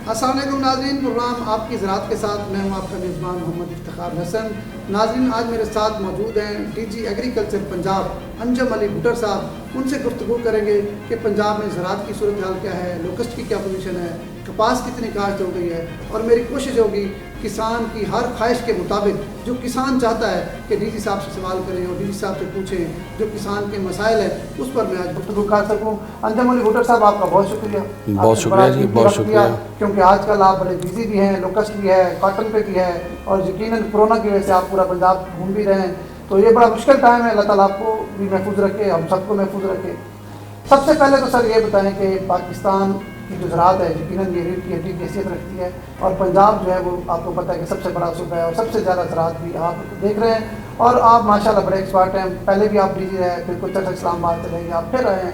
السلام علیکم ناظرین، پروگرام آپ کی زراعت کے ساتھ میں ہوں آپ کا میزبان محمد افتخار حسن۔ ناظرین، آج میرے ساتھ موجود ہیں ڈی جی ایگریکلچر پنجاب انجم علی بھٹر صاحب۔ ان سے گفتگو کریں گے کہ پنجاب میں زراعت کی صورتحال کیا ہے، لوکسٹ کی کیا پوزیشن ہے، کپاس کتنی کاشت ہو گئی ہے، اور میری کوشش ہوگی کسان کی ہر خواہش کے مطابق جو کسان چاہتا ہے کہ ڈی جی صاحب سے سوال کریں اور ڈی جی صاحب سے پوچھیں، جو کسان کے مسائل ہیں اس پر میں آج گفتگو کر سکوں۔ انجم علی بھٹر صاحب، آپ کا بہت شکریہ۔ بہت شکریہ جی، بہت شکریہ، کیونکہ آج کل آپ بڑے بزی بھی ہیں، لوکسٹ بھی ہے، کاٹن پہ بھی ہے، اور یقیناً کورونا کی وجہ سے آپ پورا پنجاب گھوم بھی رہے ہیں، تو یہ بڑا مشکل ٹائم ہے۔ اللہ تعالیٰ آپ کو بھی محفوظ رکھے، ہم سب کو محفوظ رکھے۔ سب سے پہلے تو سر یہ بتائیں کہ پاکستان کی جو زراعت ہے یقیناً یہ ریڑھ کی ہڈی کی حیثیت رکھتی ہے، اور پنجاب جو ہے وہ آپ کو پتہ ہے کہ سب سے بڑا صوبہ ہے اور سب سے زیادہ زراعت بھی آپ دیکھ رہے ہیں، اور آپ ماشاءاللہ بڑے ایکسپرٹ ہیں۔ پہلے بھی آپ ڈی رہے، پھر کچھ عرصہ اسلام آباد چلے گئے، آپ پھر رہے ہیں۔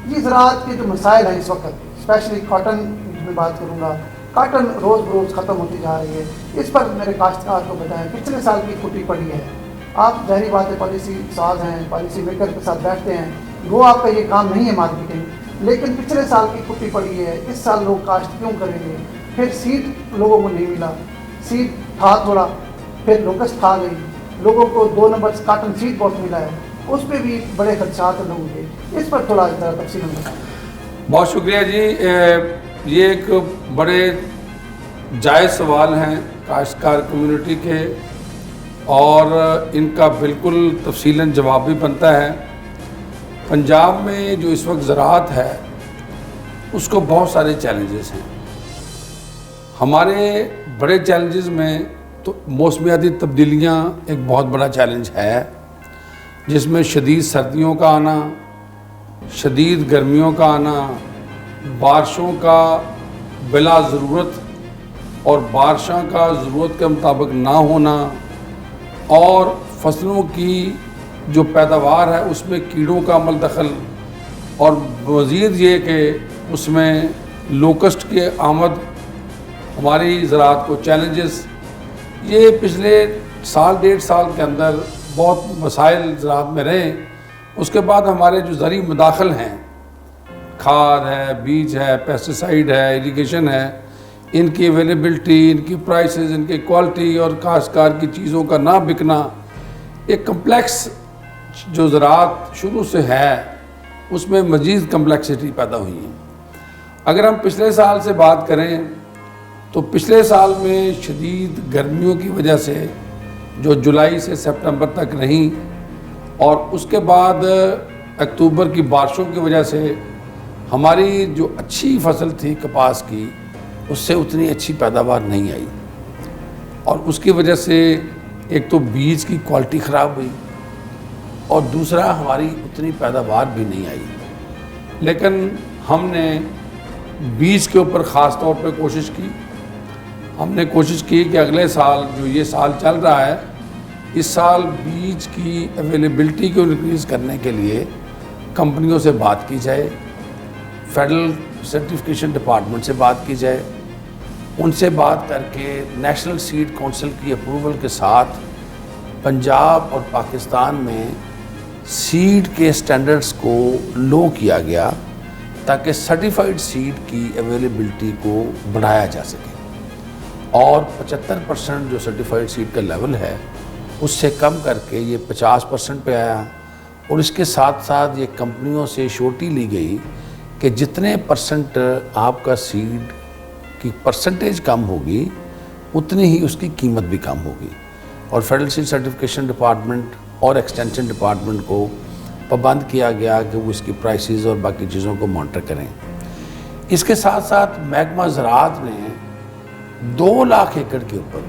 یہ زراعت کے جو مسائل ہیں اس وقت، اسپیشلی کاٹن کی میں بات کروں گا، کاٹن روز بروز ختم ہوتی جا رہی ہے، اس پر میرے کاشتکار کو بتائیں۔ پچھلے سال کی چھٹی پڑی ہے، آپ ظاہری بات ہے پالیسی ساز ہیں، پالیسی میکر کے ساتھ بیٹھتے ہیں، وہ آپ کا یہ کام نہیں ہے مارکیٹنگ، لیکن پچھلے سال کی چھٹی پڑی ہے، اس سال لوگ کاشت کیوں کریں گے؟ پھر سیڈ لوگوں کو نہیں ملا، سیڈ تھا تھوڑا، پھر لوکسٹ کھا گئی، لوگوں کو 2 نمبر کاٹن سیڈ بہت ملا ہے، اس پہ بھی بڑے خدشات ہیں لوگوں کے، اس پر تھوڑا ذرا تفصیل میں بتائیں۔ بہت شکریہ جی۔ یہ ایک بڑے جائز سوال ہیں کاشتکار کمیونٹی کے، اور ان کا بالکل تفصیلاً جواب بھی بنتا ہے۔ پنجاب میں جو اس وقت زراعت ہے اس کو بہت سارے چیلنجز ہیں۔ ہمارے بڑے چیلنجز میں تو موسمیاتی تبدیلیاں ایک بہت بڑا چیلنج ہے، جس میں شدید سردیوں کا آنا، شدید گرمیوں کا آنا، بارشوں کا بلا ضرورت اور بارشوں کا ضرورت کے مطابق نہ ہونا، اور فصلوں کی جو پیداوار ہے اس میں کیڑوں کا عمل دخل، اور مزید یہ کہ اس میں لوکسٹ کے آمد ہماری زراعت کو چیلنجز، یہ پچھلے سال 1.5 سال کے اندر بہت مسائل زراعت میں رہے۔ اس کے بعد ہمارے جو زرعی مداخل ہیں، کھاد ہے، بیج ہے، پیسٹیسائیڈ ہے، ایریگیشن ہے، ان کی اویلیبلٹی، ان کی پرائسز، ان کی کوالٹی، اور کاشتکار کی چیزوں کا نہ بکنا، ایک کمپلیکس جو زراعت شروع سے ہے اس میں مزید کمپلیکسٹی پیدا ہوئی ہے۔ اگر ہم پچھلے سال سے بات کریں تو پچھلے سال میں شدید گرمیوں کی وجہ سے جو جولائی سے سپتمبر تک رہیں، اور اس کے بعد اکتوبر کی بارشوں کی وجہ سے ہماری جو اچھی فصل تھی کپاس کی، اس سے اتنی اچھی پیداوار نہیں آئی، اور اس کی وجہ سے ایک تو بیج کی کوالٹی خراب ہوئی، اور دوسرا ہماری اتنی پیداوار بھی نہیں آئی۔ لیکن ہم نے بیج کے اوپر خاص طور پہ کوشش کی۔ ہم نے کوشش کی کہ اگلے سال جو یہ سال چل رہا ہے، اس سال بیج کی اویلیبلٹی کو انکریز کرنے کے لیے کمپنیوں سے بات کی جائے، فیڈرل سرٹیفکیشن ڈپارٹمنٹ سے بات کی جائے، ان سے بات کر کے نیشنل سیڈ کونسل کی اپروول کے ساتھ پنجاب اور پاکستان میں سیڈ کے سٹینڈرڈز کو لو کیا گیا، تاکہ سرٹیفائیڈ سیڈ کی اویلیبلٹی کو بڑھایا جا سکے، اور 75% جو سرٹیفائیڈ سیڈ کا لیول ہے اس سے کم کر کے یہ 50% پہ آیا، اور اس کے ساتھ ساتھ یہ کمپنیوں سے شورٹی لی گئی کہ جتنے پرسنٹ آپ کا سیڈ کی پرسنٹیج کم ہوگی اتنی ہی اس کی قیمت بھی کم ہوگی، اور فیڈرل سیڈ سرٹیفکیشن ڈپارٹمنٹ اور ایکسٹینشن ڈپارٹمنٹ کو پابند کیا گیا کہ وہ اس کی پرائسز اور باقی چیزوں کو مانیٹر کریں۔ اس کے ساتھ ساتھ محکمہ زراعت نے 2 لاکھ ایکڑ کے اوپر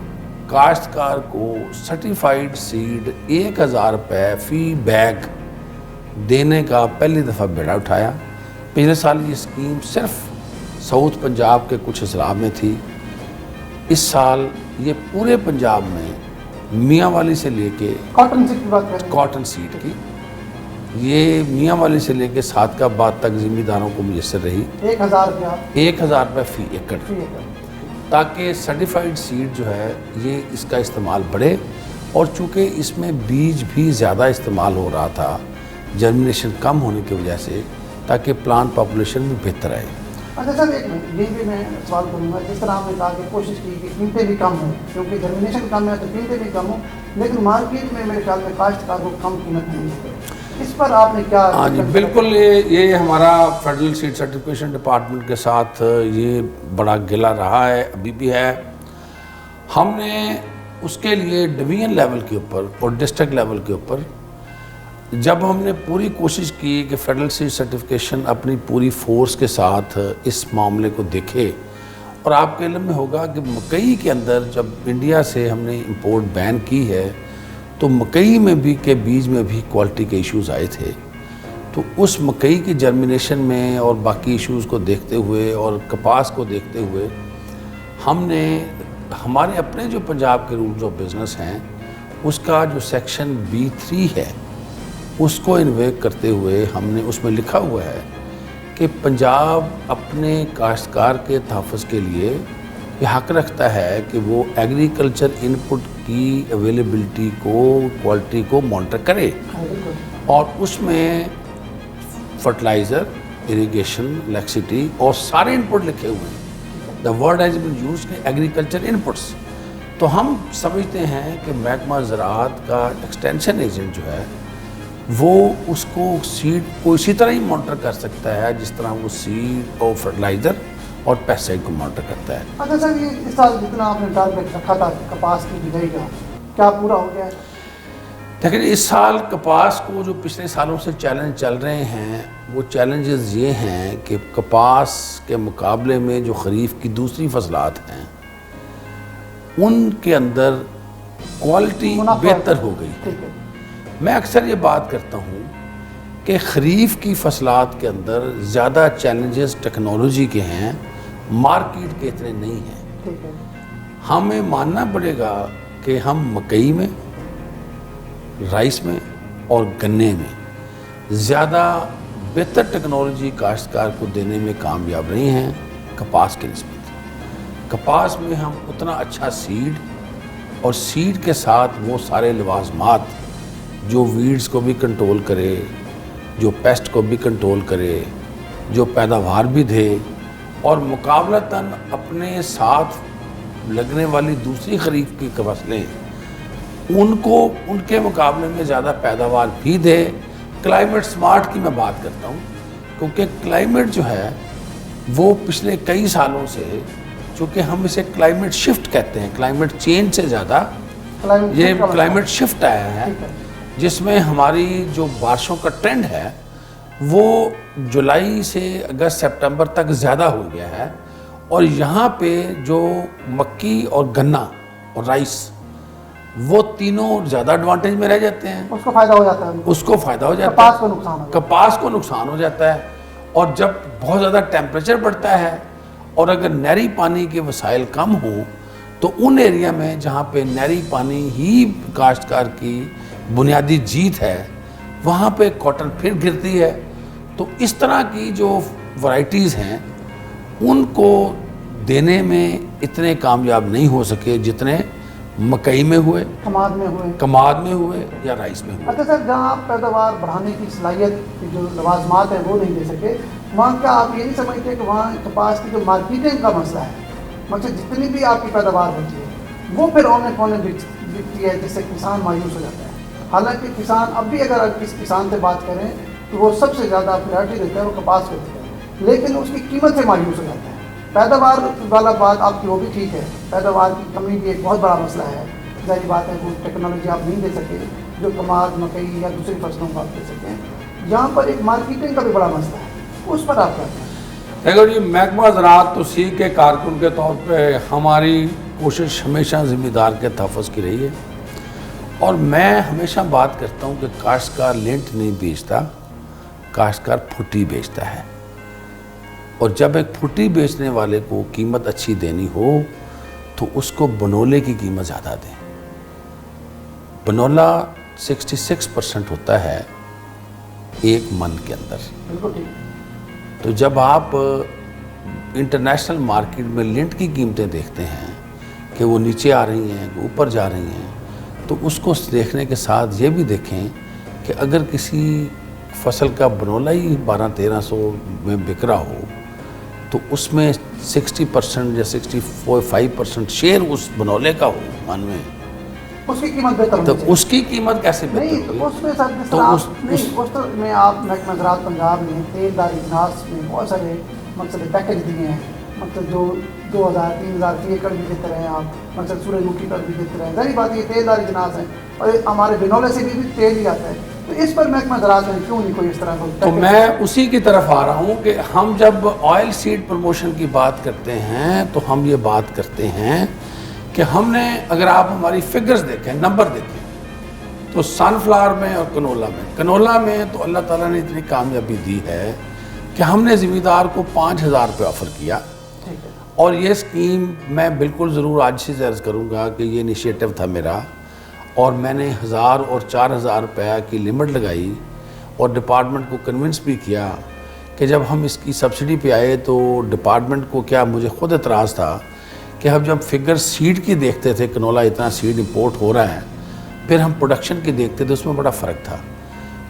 کاشتکار کو سرٹیفائیڈ سیڈ 1000 روپے فی بیگ دینے کا پہلی دفعہ بیڑا اٹھایا۔ پچھلے سال یہ اسکیم صرف ساؤتھ پنجاب کے کچھ اضلاع میں تھی، اس سال یہ پورے پنجاب میں میاں والی سے لے کے کاٹن سیڈ کی بات کریں، کاٹن سیڈ کی، یہ میاں والی سے لے کے صادقہ آباد تک زمینداروں کو میسر رہی 1000 روپے فی ایکڑ، تاکہ سرٹیفائیڈ سیڈ جو ہے یہ اس کا استعمال بڑھے، اور چونکہ اس میں بیج بھی زیادہ استعمال ہو رہا تھا جرمینیشن کم ہونے کی وجہ سے، تاکہ پلانٹ پاپولیشن بھی بہتر آئے۔ اچھا سر ایک منٹ یہ بھی میں سوال کروں گا، جس طرح آپ نے کہا کہ کوشش کی کہ قیمتیں بھی کم ہوں، کیونکہ جرمینیشن کم ہے تو قیمتیں بھی کم ہوں، لیکن مارکیٹ میں میرے خیال میں کاشتکار کو کم قیمت نہیں ہے، اس پر آپ نے کیا؟ ہاں جی بالکل، یہ ہمارا فیڈرل سیڈ سرٹیفکیشن ڈپارٹمنٹ کے ساتھ یہ بڑا گلا رہا ہے، ابھی بھی ہے۔ ہم نے اس کے لیے ڈویژن لیول کے اوپر اور ڈسٹرکٹ لیول کے اوپر جب ہم نے پوری کوشش کی کہ فیڈرل سیڈ سرٹیفکیشن اپنی پوری فورس کے ساتھ اس معاملے کو دیکھے، اور آپ کے علم میں ہوگا کہ مکئی کے اندر جب انڈیا سے ہم نے امپورٹ بین کی ہے تو مکئی میں بھی کے بیج میں بھی کوالٹی کے ایشوز آئے تھے، تو اس مکئی کی جرمینیشن میں اور باقی ایشوز کو دیکھتے ہوئے اور کپاس کو دیکھتے ہوئے ہم نے ہمارے اپنے جو پنجاب کے رولز آف بزنس ہیں اس کا جو سیکشن B3 ہے اس کو انویک کرتے ہوئے ہم نے اس میں لکھا ہوا ہے کہ پنجاب اپنے کاشتکار کے تحفظ کے لیے یہ حق رکھتا ہے کہ وہ ایگریکلچر انپٹ کی اویلیبلٹی کو، کوالٹی کو مانیٹر کرے، اور اس میں فرٹیلائزر، اریگیشن، الیکٹریسٹی اور سارے انپٹ لکھے ہوئے ہیں۔ The word has been used agriculture inputs. تو ہم سمجھتے ہیں کہ محکمہ زراعت کا ایکسٹینشن ایجنٹ جو ہے وہ اس کو سیڈ کو اسی طرح ہی مانیٹر کر سکتا ہے جس طرح وہ سیڈ اور فرٹیلائزر اور پیسٹیسائڈ کو مانیٹر کرتا ہے۔ اچھا سر یہ اس سال جتنا آپ نے ٹارگیٹ رکھا تھا کپاس کی بجائی کا، کیا پورا ہو گیا ہے؟ لیکن اس سال کپاس کو جو پچھلے سالوں سے چیلنج چل رہے ہیں وہ چیلنجز یہ ہیں کہ کپاس کے مقابلے میں جو خریف کی دوسری فصلات ہیں ان کے اندر کوالٹی بہتر ہو گئی ہے۔ میں اکثر یہ بات کرتا ہوں کہ خریف کی فصلات کے اندر زیادہ چیلنجز ٹیکنالوجی کے ہیں، مارکیٹ کے اتنے نہیں ہیں۔ ہمیں ماننا پڑے گا کہ ہم مکئی میں، رائس میں اور گنے میں زیادہ بہتر ٹیکنالوجی کاشتکار کو دینے میں کامیاب رہے ہیں کپاس کے نسبت۔ کپاس میں ہم اتنا اچھا سیڈ اور سیڈ کے ساتھ وہ سارے لوازمات جو ویڈز کو بھی کنٹرول کرے، جو پیسٹ کو بھی کنٹرول کرے، جو پیداوار بھی دے، اور مقابلتاً اپنے ساتھ لگنے والی دوسری خریف کی فصلیں ان کو ان کے مقابلے میں زیادہ پیداوار بھی دے۔ کلائمیٹ سمارٹ کی میں بات کرتا ہوں کیونکہ کلائمیٹ جو ہے وہ پچھلے کئی سالوں سے، چونکہ ہم اسے کلائمیٹ شفٹ کہتے ہیں، کلائمیٹ چینج سے زیادہ یہ کلائمیٹ شفٹ آیا ہے، جس میں ہماری جو بارشوں کا ٹرینڈ ہے وہ جولائی سے اگست سپٹمبر تک زیادہ ہو گیا ہے، اور یہاں پہ جو مکی اور گنا اور رائس وہ تینوں زیادہ ایڈوانٹیج میں رہ جاتے ہیں، اس کو فائدہ ہو جاتا ہے، اس کو فائدہ ہو جاتا ہے، کپاس کو نقصان ہوتا ہے، کپاس کو نقصان ہو جاتا ہے۔ اور جب بہت زیادہ ٹیمپریچر بڑھتا ہے اور اگر نہری پانی کے وسائل کم ہوں تو ان ایریا میں جہاں پہ نہری پانی ہی کاشتکار کی بنیادی جیت ہے وہاں پہ کاٹن پھر گرتی ہے۔ تو اس طرح کی جو ورائٹیز ہیں ان کو دینے میں اتنے کامیاب نہیں ہو سکے جتنے مکئی میں ہوئے، کماد میں ہوئے یا رائس میں ہوئے۔ اچھا سر جہاں آپ پیداوار بڑھانے کی صلاحیت کی جو لوازمات ہیں وہ نہیں دے سکے، وہاں کیا آپ یہ نہیں سمجھتے کہ وہاں کپاس کی جو مارکیٹنگ کا مسئلہ ہے، مطلب جتنی بھی آپ کی پیداوار ہوتی ہے وہ پھر اونے پونے بکتی ہے جس سے کسان مایوس ہو جاتا ہے؟ حالانکہ کسان اب بھی اگر کس کسان سے بات کریں تو وہ سب سے زیادہ پریورٹی دیتا ہے وہ کپاس کو دیتا ہے، لیکن اس کی قیمت سے مایوس ہو جاتا ہے۔ پیداوار والا بات آپ کی وہ بھی ٹھیک ہے، پیداوار کی کمی بھی ایک بہت بڑا مسئلہ ہے، ظاہری بات ہے وہ ٹیکنالوجی آپ نہیں دے سکے جو کماد، مکئی یا دوسری فصلوں کو آپ دے سکیں۔ یہاں پر ایک مارکیٹنگ کا بھی بڑا مسئلہ ہے، اس پر آپ کیا کہیں؟ دیکھو جی، محکمہ زراعت تو سی کے کارکن کے طور پہ ہماری کوشش ہمیشہ ذمہ دار کے تحفظ کی رہی ہے، اور میں ہمیشہ بات کرتا ہوں کہ کاشتکار لینٹ نہیں بیچتا، کاشتکار پھٹی بیچتا ہے، اور جب ایک پھٹی بیچنے والے کو قیمت اچھی دینی ہو تو اس کو بنولے کی قیمت زیادہ دیں۔ بنولا 66% ہوتا ہے ایک من کے اندر، بالکل ٹھیک۔ تو جب آپ انٹرنیشنل مارکیٹ میں لنٹ کی قیمتیں دیکھتے ہیں کہ وہ نیچے آ رہی ہیں کہ اوپر جا رہی ہیں، تو اس کو دیکھنے کے ساتھ یہ بھی دیکھیں کہ اگر کسی فصل کا بنولا ہی 1200-1300 میں بک رہا ہو تو اس میں 60% یا 65% شیئر اس بنولے کا ہو من میں، اس کی قیمت بہتر تو ہونی چاہیے۔ اس کی قیمت کیسے نہیں بہتر تو ہوگی؟ اس میں سر جس تو طرح اس- آپ نہیں اس طرح میں آپ محکمہ زراعت پنجاب نے تیل دار اجناس میں بہت سارے مقصد پیکج دیے ہیں، مقصد جو 2000 3000 کی ایکڑ بھی دیتے رہے ہیں آپ، مقصد سورج مکھی پر بھی دیتے رہے ہیں، ظاہر بات یہ تیل دار اجناس ہیں اور ہمارے بنولے سے بھی تیل ہی آتا ہے، تو اس پر محکمہ زراعت نے کیوں نہیں کوئی اس طرح کا تو پیکج؟ میں اسی کی طرف آ رہا ہوں کہ ہم جب آئل سیڈ پروموشن کی بات کرتے ہیں تو ہم یہ بات کرتے ہیں کہ ہم نے، اگر آپ ہماری فگرز دیکھیں، نمبر دیکھیں، تو سن فلاور میں اور کنولا میں تو اللہ تعالیٰ نے اتنی کامیابی دی ہے کہ ہم نے زمیندار کو 5000 روپے آفر کیا، ٹھیک ہے، اور یہ اسکیم میں بالکل ضرور آج سے عرض کروں گا کہ یہ انیشیٹو تھا میرا، اور میں نے 1000 اور 4000 روپیہ کی لمٹ لگائی اور ڈپارٹمنٹ کو کنونس بھی کیا کہ جب ہم اس کی سبسڈی پہ آئے تو ڈپارٹمنٹ کو کیا، مجھے خود اعتراض تھا کہ ہم جب فگر سیڈ کی دیکھتے تھے، کنولا اتنا سیڈ امپورٹ ہو رہا ہے، پھر ہم پروڈکشن کی دیکھتے تھے، اس میں بڑا فرق تھا۔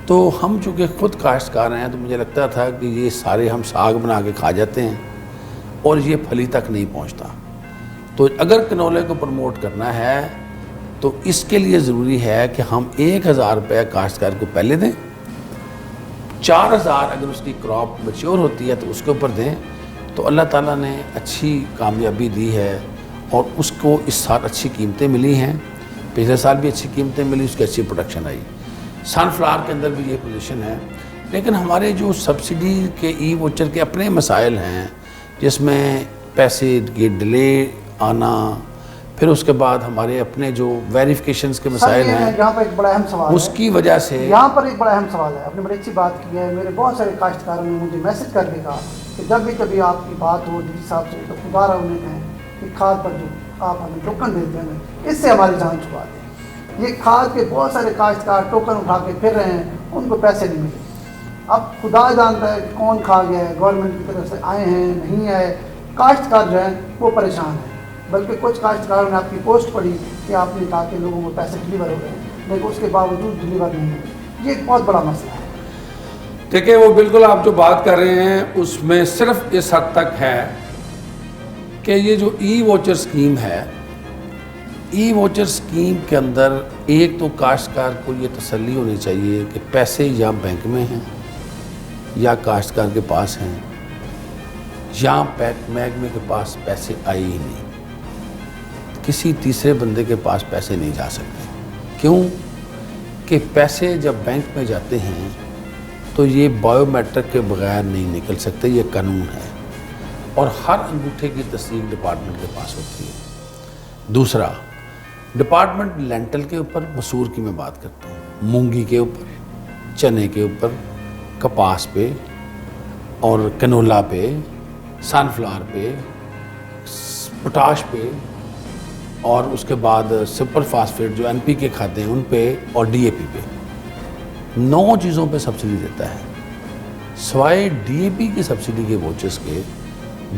تو ہم چونکہ خود کاشتکار ہیں تو مجھے لگتا تھا کہ یہ سارے ہم ساگ بنا کے کھا جاتے ہیں اور یہ پھلی تک نہیں پہنچتا۔ تو اگر کنولے کو پروموٹ کرنا ہے تو اس کے لیے ضروری ہے کہ ہم 1000 روپے کاشتکار کو پہلے دیں، 4000 اگر اس کی کراپ میچور ہوتی ہے تو اس کے اوپر دیں، تو اللہ تعالیٰ نے اچھی کامیابی دی ہے اور اس کو اس سال اچھی قیمتیں ملی ہیں، پچھلے سال بھی اچھی قیمتیں ملی، اس کی اچھی پروڈکشن آئی۔ سن فلاور کے اندر بھی یہ پوزیشن ہے، لیکن ہمارے جو سبسڈی کے ای ووچر کے اپنے مسائل ہیں، جس میں پیسے کی ڈیلے آنا، پھر اس کے بعد ہمارے اپنے جو ویریفیکیشنز کے مسائل سر، یہ ہیں، یہاں پر ایک بڑا اہم سوال اس ہے، کی وجہ سے یہاں پر ایک بڑا اہم سوال ہے، آپ نے بڑی اچھی بات کی ہے، میرے بہت سارے کاشتکاروں نے مجھے میسج کر کے کہا کہ جب بھی کبھی آپ کی بات ہو ڈی صاحب سے تو خدا رہا انہیں کہیں کہ کھاد پر جو آپ ہمیں ٹوکن دیتے ہیں اس سے ہماری جان چھپا دیں۔ یہ کھاد کے بہت سارے کاشتکار ٹوکن اٹھا کے پھر رہے ہیں، ان کو پیسے نہیں ملے۔ اب خدا جانتا ہے کہ کون کھا گیا ہے، گورنمنٹ کی طرف سے آئے ہیں نہیں آئے، کاشتکار جو ہیں وہ پریشان ہیں، بلکہ کچھ کاشتکاروں نے آپ کی پوسٹ پڑھی کہ آپ نے کہا کہ لوگوں کو پیسے ڈلیور ہو گئے ہیں، لیکن اس کے باوجود ڈلیور نہیں ہوئے۔ یہ ایک بہت بڑا مسئلہ ہے۔ دیکھیں، وہ بالکل آپ جو بات کر رہے ہیں اس میں صرف اس حد تک ہے کہ یہ جو ای ووچر سکیم ہے، ای ووچر سکیم کے اندر ایک تو کاشتکار کو یہ تسلی ہونی چاہیے کہ پیسے یا بینک میں ہیں یا کاشتکار کے پاس ہیں یا محکمے کے پاس پیسے آئے ہی نہیں، کسی تیسرے بندے کے پاس پیسے نہیں جا سکتے۔ کیوں کہ پیسے جب بینک میں جاتے ہیں تو یہ بایو میٹرک کے بغیر نہیں نکل سکتے، یہ قانون ہے، اور ہر انگوٹھے کی تصدیق ڈپارٹمنٹ کے پاس ہوتی ہے۔ دوسرا، ڈپارٹمنٹ لینٹل کے اوپر، مسور کی میں بات کرتا ہوں، مونگی کے اوپر، چنے کے اوپر، کپاس پہ اور کنولا پہ، سن فلاور پہ، پوٹاش پہ، اور اس کے بعد سپر فاسفیٹ جو این پی کے کھاتے ہیں ان پہ، اور ڈی اے پی پہ 9 چیزوں پہ سبسڈی دیتا ہے۔ سوائے ڈی اے پی کی سبسڈی کے ووچرز کے،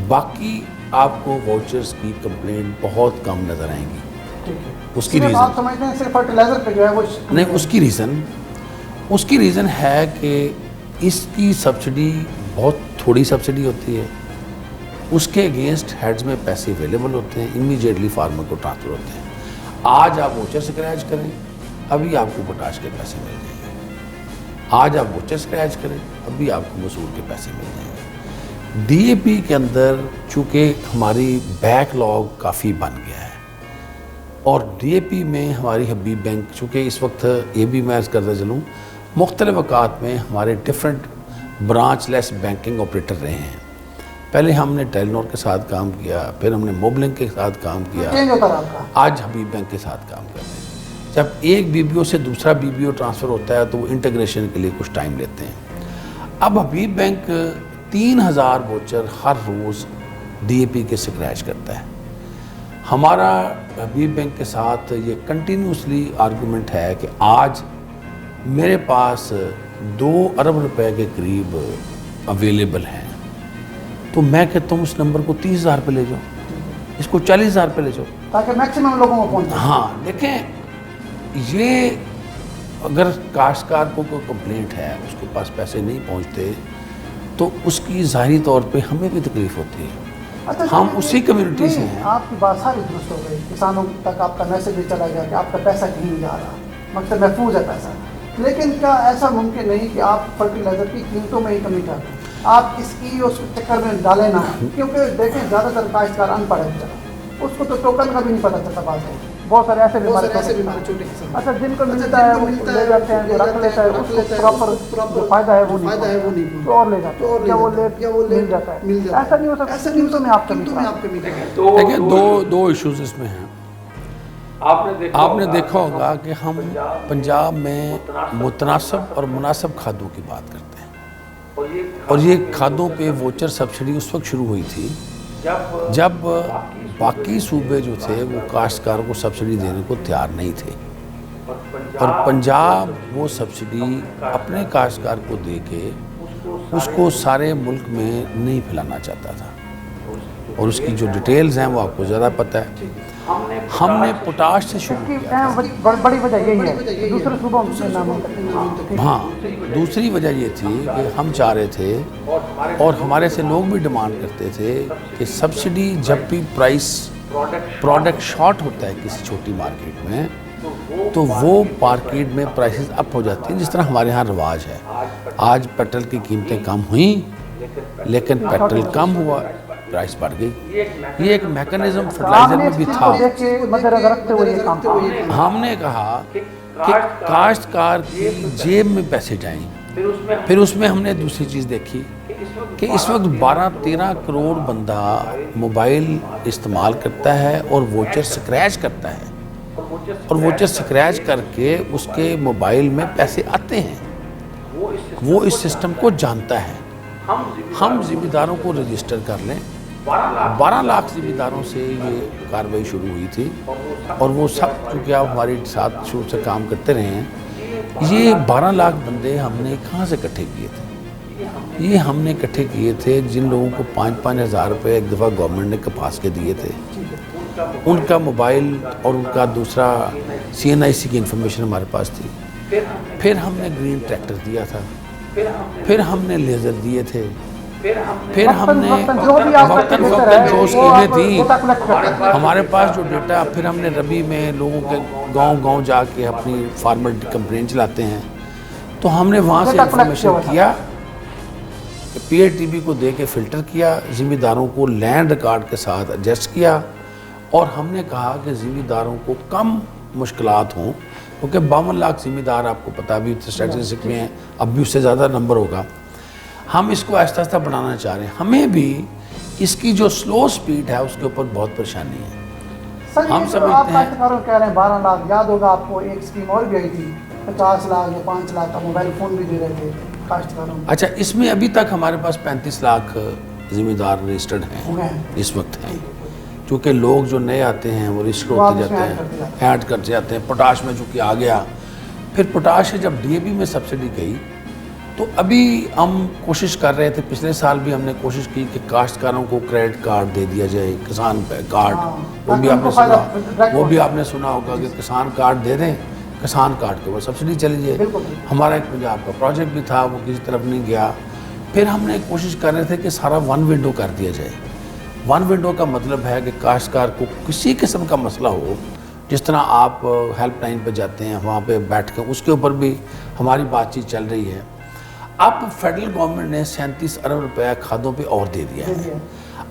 باقی آپ کو ووچرز کی کمپلینٹ بہت کم نظر آئیں گی۔ ٹھیک ہے، اس کی صرف ریزن آپ سمجھتے ہیں صرف فرٹیلائزر پہ جو ہے وہ نہیں، اس کی ریزن ہے کہ اس کی سبسڈی بہت تھوڑی سبسڈی ہوتی ہے، اس کے اگینسٹ ہیڈز میں پیسے اویلیبل ہوتے ہیں، امیجیٹلی فارمر کو ٹرانسفر ہوتے ہیں۔ آج آپ ووچر اسکریچ کریں، ابھی آپ کو پوٹاش کے پیسے مل جائیں گے، آج آپ ووچر اسکریچ کریں، ابھی آپ کو مسور کے پیسے مل جائیں گے۔ ڈی اے پی کے اندر چونکہ ہماری بیک لاگ کافی بن گیا ہے، اور ڈی اے پی میں ہماری حبیب بینک، چونکہ اس وقت یہ بھی میں عرض کرتا چلوں، مختلف اوقات میں ہمارے ڈفرینٹ برانچ لیس بینکنگ آپریٹر رہے ہیں۔ پہلے ہم نے ٹیلنور کے ساتھ کام کیا، پھر ہم نے موبلنک کے ساتھ کام کیا، چینج ہوتا رہا آپ کا۔ آج حبیب بینک کے ساتھ کام کر رہے ہیں۔ جب ایک بی بی او سے دوسرا بی بی او ٹرانسفر ہوتا ہے تو وہ انٹیگریشن کے لیے کچھ ٹائم لیتے ہیں۔ اب حبیب بینک 3000 ووچر ہر روز ڈی اے پی کے اسکریچ کرتا ہے۔ ہمارا حبیب بینک کے ساتھ یہ کنٹینیوسلی آرگومنٹ ہے کہ آج میرے پاس 2 ارب روپے کے قریب اویلیبل ہیں، تو میں کہتا ہوں اس نمبر کو 30,000 پہ لے جاؤ، اس کو 40,000 پہ لے جاؤ، تاکہ میکسیمم لوگوں کو پہنچے۔ ہاں دیکھیں، یہ اگر کاشتکار کو کوئی کمپلینٹ ہے، اس کے پاس پیسے نہیں پہنچتے، تو اس کی ظاہری طور پہ ہمیں بھی تکلیف ہوتی ہے. اچھا ہم اسی کمیونٹی سے نہیں، ہیں. آپ کی بات ساری درست ہو گئی، کسانوں تک آپ کا میسج بھی چلا گیا کہ آپ کا پیسہ کہیں نہیں جا رہا، مقصد محفوظ ہے پیسہ. لیکن کیا ایسا ممکن نہیں کہ آپ فرٹیلائزر کی قیمتوں میں ہی کمی کر دیں؟ آپ اس کی اس چکر میں ڈالیں نہ، کیونکہ دیکھیں زیادہ تر کاشتکار ان پڑھ ہے بیچارہ، اس کو تو ٹوکن کا بھی نہیں پتہ چلتا. بات ہے بہت سارے ایسے بھی ہمارے چھوٹے کسان، اچھا جن کو ملتا ہے وہ لے جاتے ہیں، جو رکھ لیتا ہے اس کو پراپر جو فائدہ ہے وہ نہیں تو اور لے جاتے ہیں، یا وہ مل جاتا ہے. ایسا نہیں ہو سکتا، قیمتوں میں آپ کمی. دیکھیں دو ایشوز اس میں ہیں. آپ نے دیکھا ہوگا کہ ہم پنجاب میں متناسب اور مناسب کھادوں کی بات کرتے ہیں، اور یہ کھادوں پہ ووچر سبسڈی اس وقت شروع ہوئی تھی جب باقی صوبے جو تھے وہ کاشتکاروں کو سبسڈی دینے کو تیار نہیں تھے، اور پنجاب وہ سبسڈی اپنے کاشتکار کو دے کے اس کو سارے ملک میں نہیں پھیلانا چاہتا تھا. اور اس کی جو ڈیٹیلز ہیں وہ آپ کو زیادہ پتہ ہے. ہم نے پوٹاش سے شروع کیا. بڑی وجہ یہی ہے دوسرے صوبوں میں نام. ہاں، دوسری وجہ یہ تھی کہ ہم چاہ رہے تھے اور ہمارے سے لوگ بھی ڈیمانڈ کرتے تھے کہ سبسڈی جب بھی پروڈکٹ شارٹ ہوتا ہے کسی چھوٹی مارکیٹ میں تو وہ مارکیٹ میں پرائسز اپ ہو جاتی ہیں، جس طرح ہمارے ہاں رواج ہے. آج پیٹرول کی قیمتیں کم ہوئیں لیکن پیٹرول کم ہوا، پرائس بڑھ گئی. یہ ایک میکانزم فرٹیلائزر میں بھی تھا. ہم نے کہا کہ کاشتکار کی جیب میں پیسے جائیں. پھر اس میں ہم نے دوسری چیز دیکھی کہ اس وقت 12-13 کروڑ بندہ موبائل استعمال کرتا ہے اور ووچر سکریچ کرتا ہے، اور ووچر سکریچ کر کے اس کے موبائل میں پیسے آتے ہیں. وہ اس سسٹم کو جانتا ہے. ہم ذمہ داروں کو رجسٹر کر لیں. 12 لاکھ ذمہ داروں سے یہ کارروائی شروع ہوئی تھی، اور وہ سب چونکہ آپ ہمارے ساتھ شروع سے کام کرتے رہے ہیں. یہ 12 لاکھ بندے ہم نے کہاں سے اکٹھے کیے تھے؟ یہ ہم نے اکٹھے کیے تھے جن لوگوں کو 5-5 ہزار روپے ایک دفعہ گورنمنٹ نے کپاس کے دیے تھے. ان کا موبائل اور ان کا دوسرا CNIC کی انفارمیشن ہمارے پاس تھی. پھر ہم نے گرین ٹریکٹر دیا تھا، پھر ہم نے لیزر دیے تھے، پھر ہم نے وقتاً جو اسکیمیں تھیں ہمارے پاس جو ڈیٹا، پھر ہم نے ربی میں لوگوں کے گاؤں جا کے اپنی فارمر کمپلین چلاتے ہیں تو ہم نے وہاں سے انفارمیشن کیا، PITB کو دے کے فلٹر کیا، ذمہ داروں کو لینڈ ریکارڈ کے ساتھ ایڈجسٹ کیا، اور ہم نے کہا کہ ذمہ داروں کو کم مشکلات ہوں، کیونکہ 52 لاکھ ذمہ دار آپ کو پتہ بھی اسٹیٹسٹک میں ہیں، اب بھی اس سے زیادہ نمبر ہوگا. ہم اس کو آہستہ آہستہ بڑھانا چاہ رہے ہیں. ہمیں بھی اس کی جو سلو سپیڈ ہے اس کے اوپر بہت پریشانی ہے. ہم سمجھتے آپ ہیں کاشتکاروں کہہ رہے ہیں 12 لاکھ. یاد ہوگا آپ کو ایک اسکیم اور بھی آئی تھی 50 لاکھ یا 5 لاکھ کا موبائل فون بھی دے رہے تھے کاشتکاروں کو. اچھا، اس میں ابھی تک ہمارے پاس 35 لاکھ ذمہ دار رجسٹرڈ ہیں اس وقت ہیں، چونکہ لوگ جو نئے آتے ہیں وہ رجسٹر ہوتے جاتے ہیں، ایڈ کرتے جاتے ہیں. پوٹاش میں چونکہ آ گیا، پھر پوٹاش سے جب DAP میں سبسڈی گئی تو ابھی ہم کوشش کر رہے تھے، پچھلے سال بھی ہم نے کوشش کی کہ کاشتکاروں کو کریڈٹ کارڈ دے دیا جائے، کسان کارڈ. وہ بھی آپ نے سنا ہوگا کہ کسان کارڈ دے دیں، کسان کارڈ کے اوپر سبسڈی چلی جائے. ہمارا ایک پنجاب کا پروجیکٹ بھی تھا، وہ کسی طرف نہیں گیا. پھر ہم نے کوشش کر رہے تھے کہ سارا 1 ونڈو کر دیا جائے. 1 ونڈو کا مطلب ہے کہ کاشتکار کو کسی قسم کا مسئلہ ہو، جس طرح آپ ہیلپ لائن پہ جاتے ہیں وہاں پہ بیٹھ کے اس کے اوپر بھی ہماری بات چیت چل رہی ہے. اب فیڈرل گورنمنٹ نے 37 ارب روپے کھادوں پہ اور دے دیا ہے.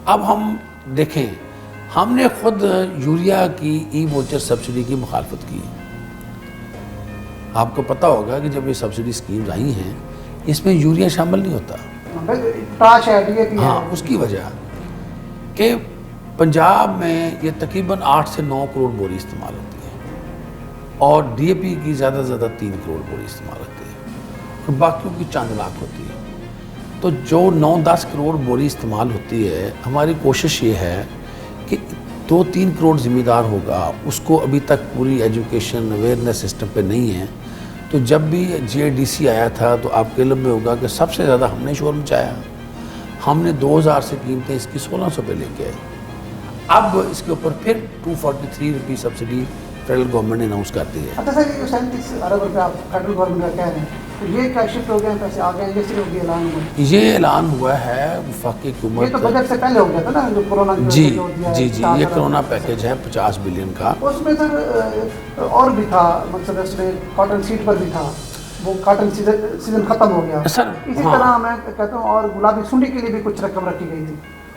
اب ہم دیکھیں، ہم نے خود یوریا کی ای ووچر سبسڈی کی مخالفت کی. آپ کو پتہ ہوگا کہ جب یہ سبسڈی اسکیمز آئی ہیں اس میں یوریا شامل نہیں ہوتا. ہاں، اس کی وجہ کہ پنجاب میں یہ تقریباً 8 سے 9 کروڑ بوری استعمال ہوتی ہے، اور DAP کی زیادہ سے زیادہ 3 کروڑ بوری استعمال ہوتی ہے، اور باقیوں کی چند لاکھ ہوتی ہے. تو جو 9-10 کروڑ بوری استعمال ہوتی ہے، ہماری کوشش یہ ہے کہ 2-3 کروڑ ذمہ دار ہوگا، اس کو ابھی تک پوری ایجوکیشن اویئرنیس سسٹم پہ نہیں ہے. تو جب بھی GIDC آیا تھا تو آپ کے علم میں ہوگا کہ سب سے زیادہ ہم نے شور مچایا. ہم نے 2000 سے قیمتیں اس کی 1600 پہ لے کے آئے. اب اس کے اوپر پھر 243 روپی سبسڈی فیڈرل گورنمنٹ نے اناؤنس کر دی ہے. اچھا سر، یہ 37 ارب روپے آپ فیڈرل گورنمنٹ کا کہہ رہے ہیں، تو یہ کیا شفٹ ہو گئے ہیں پیسے آ گئے ہیں یہ صرف یہ اعلان ہوا ہے؟ یہ اعلان ہوا ہے وفاقی یہ تو حکومت. بجٹ سے پہلے ہو گیا تھا نا جو کورونا کی وجہ جی سے جو دیا ہے جی جی 4,000 یہ کرونا پیکج ہے 50 بلین کا. اس میں سر اور بھی تھا مقصد اس میں کاٹن سیڈ پر بھی تھا وہ کاٹن سیزن ختم ہو گیا. سر اسی ہاں طرح میں کہتا ہوں اور گلابی سنڈی کے لیے بھی کچھ رقم رکھی گئی تھی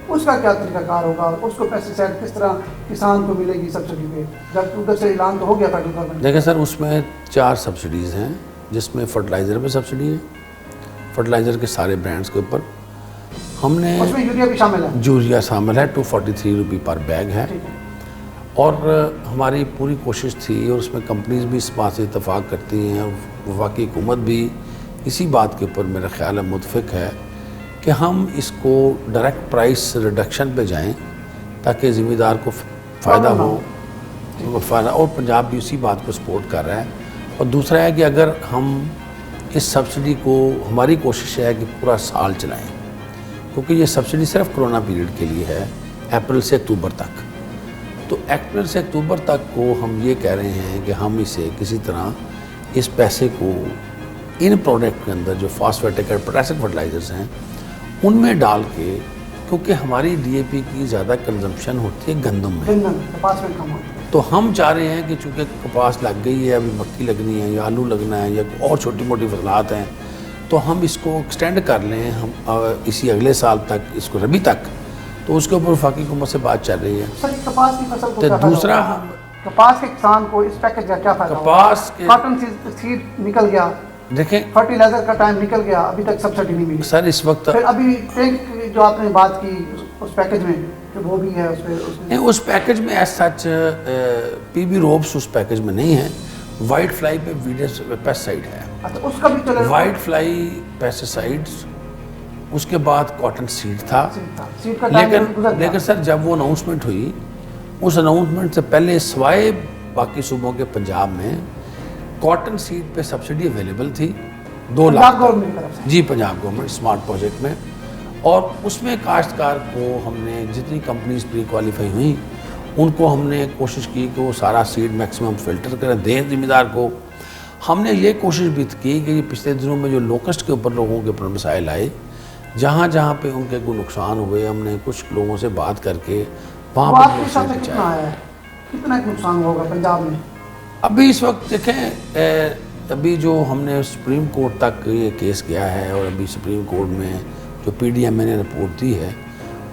اس کا کیا طریقہ کار ہوگا اس کو پیسٹی سائڈ کس طرح کسان کو ملے گی سبسڈی پہ جب ادھر سے اعلان تو ہو گیا تھا گورنمنٹ. دیکھیں سر اس میں 4 سبسڈیز ہیں جس میں فرٹیلائزر پہ سبسڈی ہے فرٹیلائزر کے سارے برانڈز کے اوپر. ہم نے اس میں یوریا بھی شامل ہے. یوریا شامل ہے 243 روپی پر بیگ ہے. ٹھیک ہے. اور ہماری پوری کوشش تھی اور اس میں کمپنیز بھی اس بات سے اتفاق کرتی ہیں اور وفاقی حکومت بھی اسی بات کے اوپر میرا خیال ہے متفق ہے کہ ہم اس کو ڈائریکٹ پرائس ریڈکشن پہ جائیں تاکہ ذمہ دار کو فائدہ ہو اور پنجاب بھی اسی بات کو سپورٹ کر رہا ہے. اور دوسرا ہے کہ اگر ہم اس سبسڈی کو ہماری کوشش ہے کہ پورا سال چلائیں کیونکہ یہ سبسڈی صرف کرونا پیریڈ کے لیے ہے اپریل سے اکتوبر تک. تو اپریل سے اکتوبر تک کو ہم یہ کہہ رہے ہیں کہ ہم اسے کسی طرح اس پیسے کو ان پروڈکٹ کے اندر جو فاسفیٹک اور پوٹاسک فرٹیلائزرز ہیں ان میں ڈال کے کیونکہ ہماری ڈی اے پی کی زیادہ کنزمپشن ہوتی ہے گندم میں کپاس میں کم ہوتا ہے تو ہم چاہ رہے ہیں کہ چونکہ کپاس لگ گئی ہے ابھی مکئی لگنی ہے یا آلو لگنا ہے یا اور چھوٹی موٹی فصلات ہیں تو ہم اس کو ایکسٹینڈ کر لیں ہم اسی اگلے سال تک اس کو ربی تک تو اس کے اوپر وفاقی حکومت سے بات چل رہی ہے. سر کپاس کی فصل کو تو کیا فائدہ دوسرا ہوگا؟ ہم کپاس کے کسان کو اس پیکج کا کیا فائدہ کپاس کے کاٹن سیڈ نکل گیا دیکھیں فرٹیلائزر کا ٹائم نکل گیا ابھی تک سبسڈی نہیں ملی. سر اس وقت پھر ابھی ٹینک جو آپ نے بات کی اس پیکج میں کہ وہ بھی ہے اس میں اس پیکج میں as such P be روبس us package میں نہیں ہے. وائٹ فلائی پہ ویڈیس پیسٹیسائڈ ہے. اچھا اس کا بھی چلے وائٹ فلائی پیسٹیسائڈس اس کے بعد کاٹن سیڈ تھا سیڈ کا ٹائم گزر گیا. لیکن سر جب وہ اناؤنسمنٹ ہوئی اس اناؤنسمنٹ سے پہلے سوائے باقی صوبوں کے پنجاب میں کاٹن سیڈ پہ سبسڈی اویلیبل تھی 2 لاکھ پنجاب گورنمنٹ کی طرف سے. جی پنجاب گورنمنٹ اسمارٹ پروجیکٹ میں. اور اس میں کاشتکار کو ہم نے جتنی کمپنیز پری کوالیفائی ہوئیں ان کو ہم نے کوشش کی کہ وہ سارا سیڈ میکسیمم فلٹر کریں دیں ذمہ دار کو. ہم نے یہ کوشش بھی کی کہ یہ پچھلے دنوں میں جو لوکسٹ کے اوپر لوگوں کے اوپر مسائل آئے جہاں جہاں پہ ان کے کوئی نقصان ہوئے ہم نے کچھ لوگوں سے بات کر کے وہاں وہ آپ کے پر حساب سے کتنا آیا ہے کتنا نقصان ہوگا پنجاب میں؟ ابھی اس وقت دیکھیں ابھی جو ہم نے سپریم کورٹ تک یہ کیس گیا ہے اور ابھی سپریم کورٹ میں جو پی ڈی ایم اے نے رپورٹ دی ہے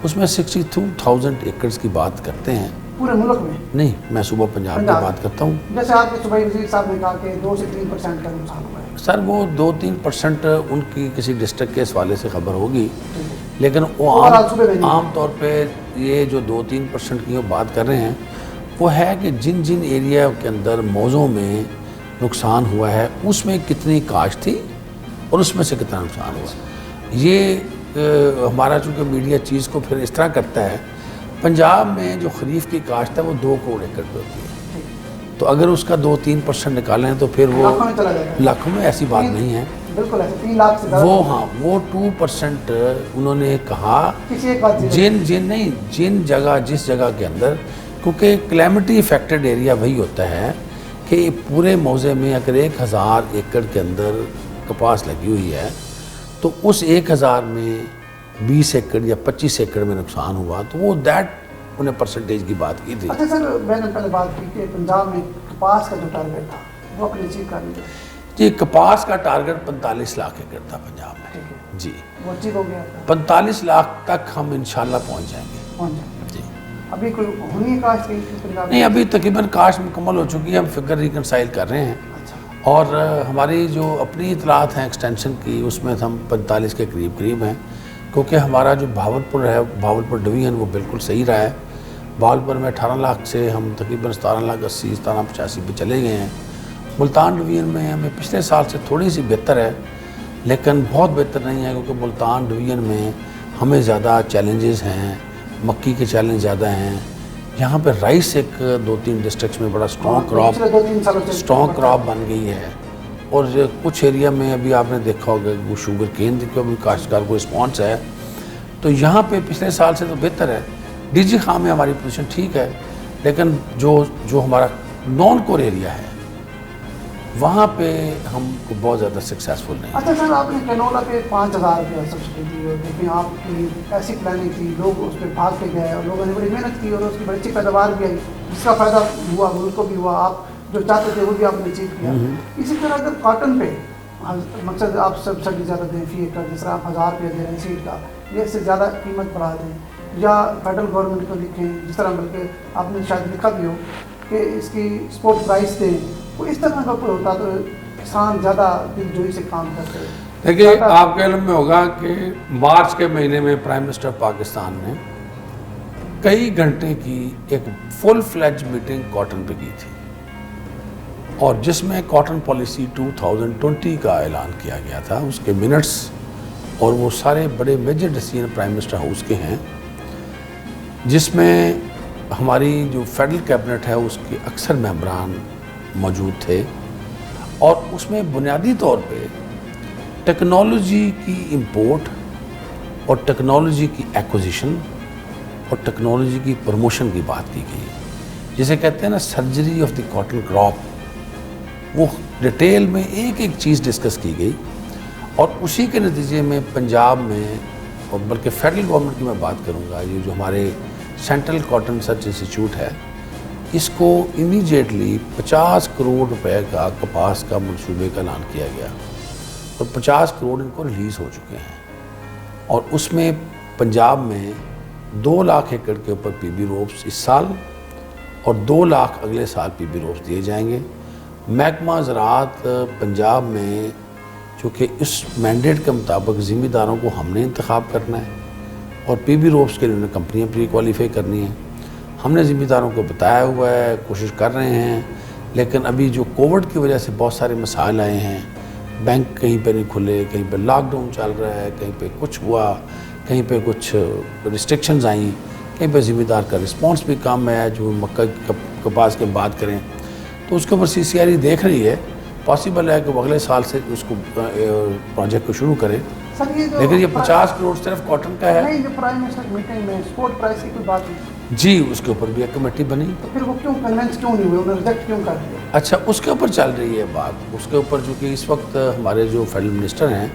اس میں 62,000 ایکڑز کی بات کرتے ہیں پورے ملک میں. نہیں میں صوبہ پنجاب کی بات کرتا ہوں. جیسے آپ کے صوبائی وزیر صاحب نے کہا کہ 2 سے 3% کا نقصان ہوا ہے. سر وہ 2-3% ان کی کسی ڈسٹرکٹ کے حوالے سے خبر ہوگی لیکن وہ عام طور پہ یہ جو 2-3% کی وہ بات کر رہے ہیں وہ ہے کہ جن جن ایریا کے اندر موضوع میں نقصان ہوا ہے اس میں کتنی کاشت تھی اور اس میں سے کتنا نقصان ہوا. یہ ہمارا چونکہ میڈیا چیز کو پھر اس طرح کرتا ہے پنجاب میں جو خریف کی کاشت ہے وہ 2 کروڑ ایکڑ پہ ہوتی ہے تو اگر اس کا 2-3% نکالیں تو پھر وہ لاکھوں میں ایسی بات نہیں ہے بالکل ایسے 3 لاکھ سے وہ ہاں وہ 2% انہوں نے کہا جن جگہ جس جگہ کے اندر کیونکہ کلیمٹی افیکٹڈ ایریا وہی ہوتا ہے کہ پورے موضع میں اگر 1000 ایکڑ کے اندر کپاس لگی ہوئی ہے تو اس 1000 میں 20 ایکڑ یا 25 ایکڑ میں نقصان ہوا تو وہ انہیں پرسنٹیج کی بات کی تھی. اچھا سر میں نے پہلے بات کی کہ پنجاب میں کپاس کا جو ٹارگیٹ تھا وہ اپنی اچیو کر لیا. جی کپاس کا ٹارگیٹ 45 لاکھ ایکڑ تھا پنجاب میں. جی وہ اچیو ہو گیا 45 لاکھ تک ہم انشاءاللہ پہنچ جائیں گے. جی ابھی کوئی ہونی ہے کاشت پنجاب نہیں ابھی تقریباً کاشت مکمل ہو چکی ہے ہم فگر ریکنسائل کر رہے ہیں اور ہماری جو اپنی اطلاعات ہیں ایکسٹینشن کی اس میں ہم 45 کے قریب ہیں کیونکہ ہمارا جو بھاولپور ہے بھاولپور ڈویژن وہ بالکل صحیح رہا ہے. بھاولپور میں 18 لاکھ سے ہم تقریباً 17,80,000 17,85 پہ چلے گئے ہیں. ملتان ڈویژن میں ہمیں پچھلے سال سے تھوڑی سی بہتر ہے لیکن بہت بہتر نہیں ہے کیونکہ ملتان ڈویژن میں ہمیں زیادہ چیلنجز ہیں مکی کے چیلنج زیادہ ہیں. یہاں پہ رائس ایک 2-3 ڈسٹرکٹس میں بڑا اسٹرانگ کراپ بن گئی ہے اور کچھ ایریا میں ابھی آپ نے دیکھا ہوگا وہ شوگر کین کو بھی کاشتکار کو رسپانس ہے تو یہاں پہ پچھلے سال سے تو بہتر ہے. ڈی جی خاں میں ہماری پوزیشن ٹھیک ہے لیکن جو ہمارا نان کور ایریا ہے وہاں پہ ہم کو بہت زیادہ سکسیزفل نہیں ہیں۔ اچھا سر، آپ نے کینولا پہ 5,000 روپیہ سبسڈی دی، اور دیکھیں آپ کی ایسی پلاننگ تھی، لوگ اس پہ بھاگ کے گئے اور لوگوں نے بڑی محنت کی اور اس کی بڑی اچھی پیداوار بھی آئی، جس کا فائدہ ہوا ملک کو بھی ہوا، آپ جو چاہتے تھے وہ بھی آپ نے اچیو کیا۔ اسی طرح اگر کاٹن پہ مقصد آپ سبسڈی زیادہ دیں فی ایکڑ، جس طرح آپ 1,000 روپیہ دے رہے ہیں سیڈ کا، یا اس سے زیادہ قیمت بڑھا دیں، یا فیڈرل گورنمنٹ کو لکھیں، جس طرح بلکہ آپ نے شاید لکھا بھی ہو کہ اس کی سپورٹ پرائس دیں، وہ اس طرح کا کوئی ہوتا تو کسان زیادہ دل جوئی سے کام کرتے ہیں۔ دیکھیے آپ کے علم میں ہوگا کہ مارچ کے مہینے میں پرائم منسٹر پاکستان نے کئی گھنٹے کی ایک فل فلیج میٹنگ کاٹن پہ کی تھی، اور جس میں کاٹن پالیسی 2020 کا اعلان کیا گیا تھا۔ اس کے منٹس اور وہ سارے بڑے major decision prime minister house کے ہیں، جس میں ہماری جو فیڈرل کیبنٹ ہے اس کے اکثر ممبران موجود تھے، اور اس میں بنیادی طور پہ ٹیکنالوجی کی امپورٹ اور ٹیکنالوجی کی ایکوزیشن اور ٹیکنالوجی کی پروموشن کی بات کی گئی، جسے کہتے ہیں نا surgery of the cotton crop. وہ ڈیٹیل میں ایک ایک چیز ڈسکس کی گئی، اور اسی کے نتیجے میں پنجاب میں، اور بلکہ فیڈرل گورنمنٹ کی میں بات کروں گا، یہ جو ہمارے سینٹرل کاٹن ریسرچ انسٹیٹیوٹ ہے، اس کو امیڈیٹلی 50 کروڑ روپے کا کپاس کا منصوبے کا اعلان کیا گیا، اور 50 کروڑ ان کو ریلیز ہو چکے ہیں، اور اس میں پنجاب میں 2 لاکھ ایکڑ کے اوپر پی بی روپس اس سال، اور 2 لاکھ اگلے سال پی بی روپس دیے جائیں گے۔ محکمہ زراعت پنجاب میں چونکہ اس مینڈیٹ کے مطابق ذمہ داروں کو ہم نے انتخاب کرنا ہے، اور پی بی روپس کے لیے انہیں کمپنیاں پری کوالیفائی کرنی ہیں، ہم نے ذمہ داروں کو بتایا ہوا ہے، کوشش کر رہے ہیں، لیکن ابھی جو کووڈ کی وجہ سے بہت سارے مسائل آئے ہیں، بینک کہیں پہ نہیں کھلے، کہیں پہ لاک ڈاؤن چل رہا ہے، کہیں پہ کچھ ہوا، کہیں پہ کچھ ریسٹرکشنز آئیں، کہیں پہ ذمہ دار کا رسپانس بھی کم ہے، جو مکہ کپاس کی بات کریں تو اس کے اوپر سی سی آر ای دیکھ رہی ہے، پاسبل ہے کہ وہ اگلے سال سے اس کو پروجیکٹ کو شروع کرے، سر یہ جو لیکن یہ 50 کروڑ صرف کاٹن کا ہے۔ نہیں، جو پرائم منسٹر میٹنگ میں سپورٹ پرائس کی کوئی بات نہیں، جی اس کے اوپر بھی ایک کمیٹی بنی، تو پھر وہ کیوں کنونس کیوں نہیں ہوئے، انہوں نے ریجیکٹ کیوں کر دیا؟ اچھا اس کے اوپر چل رہی ہے بات، اس کے اوپر چونکہ اس وقت ہمارے جو فیڈرل منسٹر ہیں،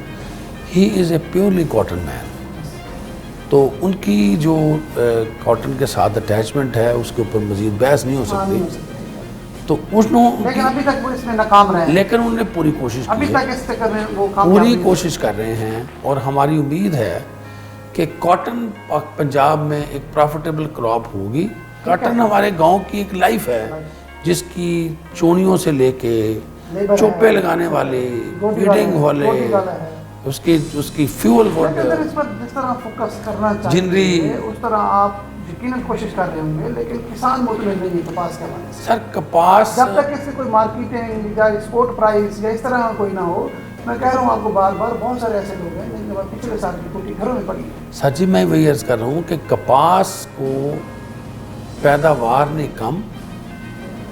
ہی از اے پیورلی کاٹن مین، تو ان کی جو کاٹن کے ساتھ اٹیچمنٹ ہے اس کے اوپر مزید بحث نہیں ہو سکتی، تو لیکن ابھی تک وہ اس میں ناکام رہے ہیں، لیکن انہوں نے پوری کوشش ابھی کی ہے، تک اس سے کر رہے ہیں، وہ کامیاب پوری نہیں کوشش کر رہے ہیں، اور ہماری امید ہے کہ کاٹن پنجاب میں ایک پروفیٹیبل کراپ ہوگی۔ کاٹن ہمارے گاؤں کی ایک لائف ہے، جس کی چونیوں سے لے کے چوپے لگانے والے، فیڈنگ والے، اس کی فیول وڈ، اس پر جس طرح فوکس کرنا چاہیے جنری، اس طرح آپ یقیناً کوشش کر رہے ہوں گے، لیکن کسان مطمئن نہیں ہے کپاس کے حوالے سے۔ سر کپاس جب تک اس سے کوئی مارکیٹنگ یا ایکسپورٹ پرائز یا اس طرح کوئی نہ ہو، میں کہہ رہا ہوں آپ کو بار بار، بہت سارے ایسے لوگ ہیں جن کے بعد پچھلے سال کی ٹوٹی گھروں میں پڑی ہے۔ سر جی میں وہی عرض کر رہا ہوں کہ کپاس کو پیداوار نے کم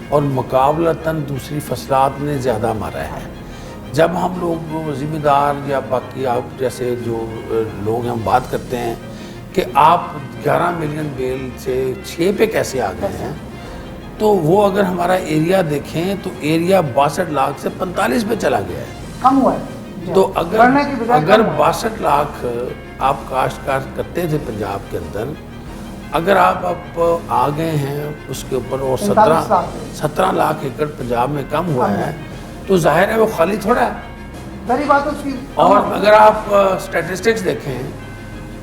اور مقابلتاً دوسری فصلات نے زیادہ مارا ہے۔ جب ہم لوگ ذمہ دار یا باقی آپ جیسے جو لوگ ہم بات کرتے ہیں کہ آپ 11 ملین بیل سے 6 پہ کیسے آ گئے ہیں، تو وہ اگر ہمارا ایریا دیکھیں تو ایریا 62 لاکھ سے 45 پہ چلا گیا ہے، کم ہوا ہے، تو بڑھنے کی بجائے اگر کم ہوا ہے۔ 62 لاکھ آپ کاشتکار کرتے تھے پنجاب کے اندر، اگر آپ اب آ گئے ہیں اس کے اوپر، اور 17 لاکھ ایکڑ پنجاب میں کم ہوا ہے، تو ظاہر ہے وہ خالی تھوڑا ہے۔ ظاہری بات ہے اس کی، اور اگر آپ سٹیٹسٹکس دیکھیں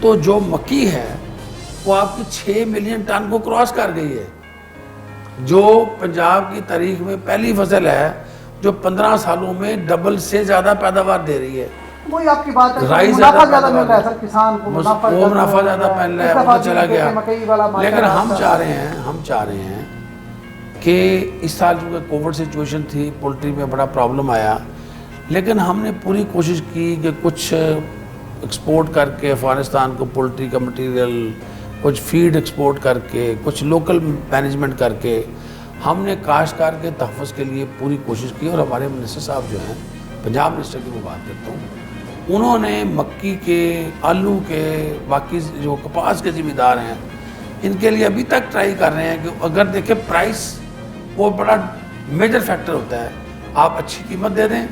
تو جو مکی ہے وہ آپ کی 6 ملین ٹن کو کراس کر گئی ہے، جو پنجاب کی تاریخ میں پہلی فصل ہے جو 15 سالوں میں ڈبل سے زیادہ پیداوار دے رہی ہے۔ وہی آپ کی بات ہے، رائی منافع زیادہ مل رہا ہے سر کسان کو، وہ منافع زیادہ مل رہا ہے، وہ چلا گیا، لیکن ہم چاہ رہے ہیں کہ اس سال چونکہ کووڈ سچویشن تھی، پولٹری میں بڑا پرابلم آیا، لیکن ہم نے پوری کوشش کی کہ کچھ ایکسپورٹ کر کے افغانستان کو پولٹری کا مٹیریل، کچھ فیڈ ایکسپورٹ کر کے، کچھ لوکل مینجمنٹ کر کے، ہم نے کاشتکار کے تحفظ کے لیے پوری کوشش کی، اور ہمارے منسٹر صاحب جو ہیں، پنجاب منسٹر کی میں بات کرتا ہوں، انہوں نے مکی کے، آلو کے، باقی جو کپاس کے ذمہ دار ہیں، ان کے لیے ابھی تک ٹرائی کر رہے ہیں کہ اگر دیکھیں پرائس وہ بڑا میجر فیکٹر ہوتا ہے۔ آپ اچھی قیمت دے دیں,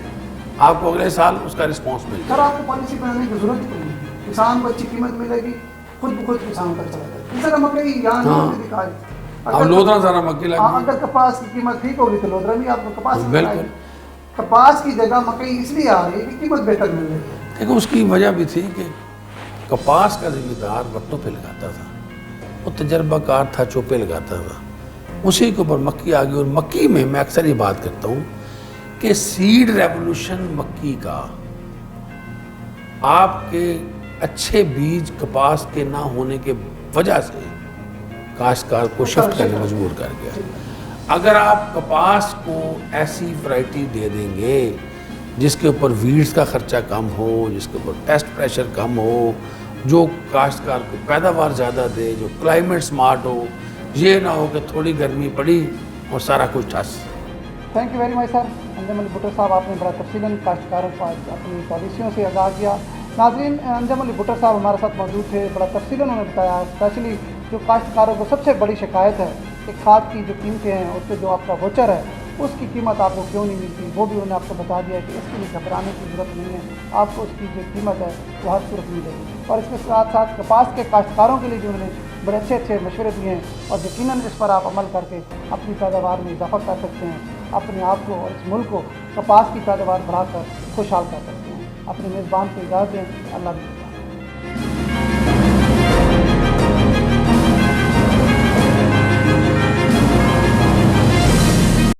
آپ کو اگلے سال اس کا رسپانس مل سر جائے. آپ کو پالیسی بنانے کی ضرورت ہی نہیں ہے, کسان کو اچھی قیمت ملے گی, خود بخود کسان کا چلا جائے گا. اس طرح مکئی یہاں نہیں دکھا اب لودھرا سارا مکی لگ گئی. اگر کپاس کی قیمت ٹھیک ہوگی تو لودھرا بھی آپ کو کپاس ہی بالکل. بنائے گی. کپاس کی جگہ مکئی اس لیے آ رہی ہے کہ قیمت بہتر مل رہی ہے. دیکھو اس کی وجہ بھی تھی کہ کپاس کا ذمہ دار بٹوں پہ لگاتا تھا, وہ تجربہ کار تھا, چوپے لگاتا تھا, اسی کے اوپر مکی آ گئی. اور مکی میں اکثر یہ بات کرتا ہوں کہ سیڈ ریولوشن مکی کا آپ کے اچھے بیج کپاس کے نہ ہونے کے وجہ سے کاشتکار کو شفٹ کرنے مجبور کر گیا. اگر آپ کپاس کو ایسی ورائٹی دے دیں گے جس کے اوپر ویڈز کا خرچہ کم ہو, جس کے اوپر پیسٹ پریشر کم ہو, جو کاشتکار کو پیداوار زیادہ دے, جو کلائمیٹ سمارٹ ہو, یہ نہ ہو کہ تھوڑی گرمی پڑی اور سارا کچھ ٹھس. تھینک یو ویری مچ سر. انجم علی بھٹر صاحب, آپ نے بڑا تفصیلاً کاشتکاروں کو اپنی پالیسیوں سے آگاہ کیا. ناظرین, انجم علی بھٹر صاحب ہمارے ساتھ موجود تھے, بڑا تفصیلاً انہوں نے بتایا اسپیشلی جو کاشتکاروں کو سب سے بڑی شکایت ہے کہ کھاد کی جو قیمتیں ہیں, اس پہ جو آپ کا ووچر ہے اس کی قیمت آپ کو کیوں نہیں ملتی, وہ بھی انہوں نے آپ کو بتا دیا کہ اس کے لیے گھبرانے کی ضرورت نہیں ہے, آپ کو اس کی جو قیمت ہے وہ ہر صورت ملے گی. اور اس کے ساتھ ساتھ کپاس کے کاشتکاروں کے لیے جو انہوں نے بڑے اچھے اچھے مشورے دیے ہیں, اور یقیناً اس پر آپ عمل کر کے اپنی پیداوار میں اضافہ کر سکتے ہیں, اپنے آپ کو اور اس ملک کو کپاس کی پیداوار بڑھا کر خوشحال کر سکتے ہیں. اپنے میزبان کو اجازت دیں. اللہ حافظ.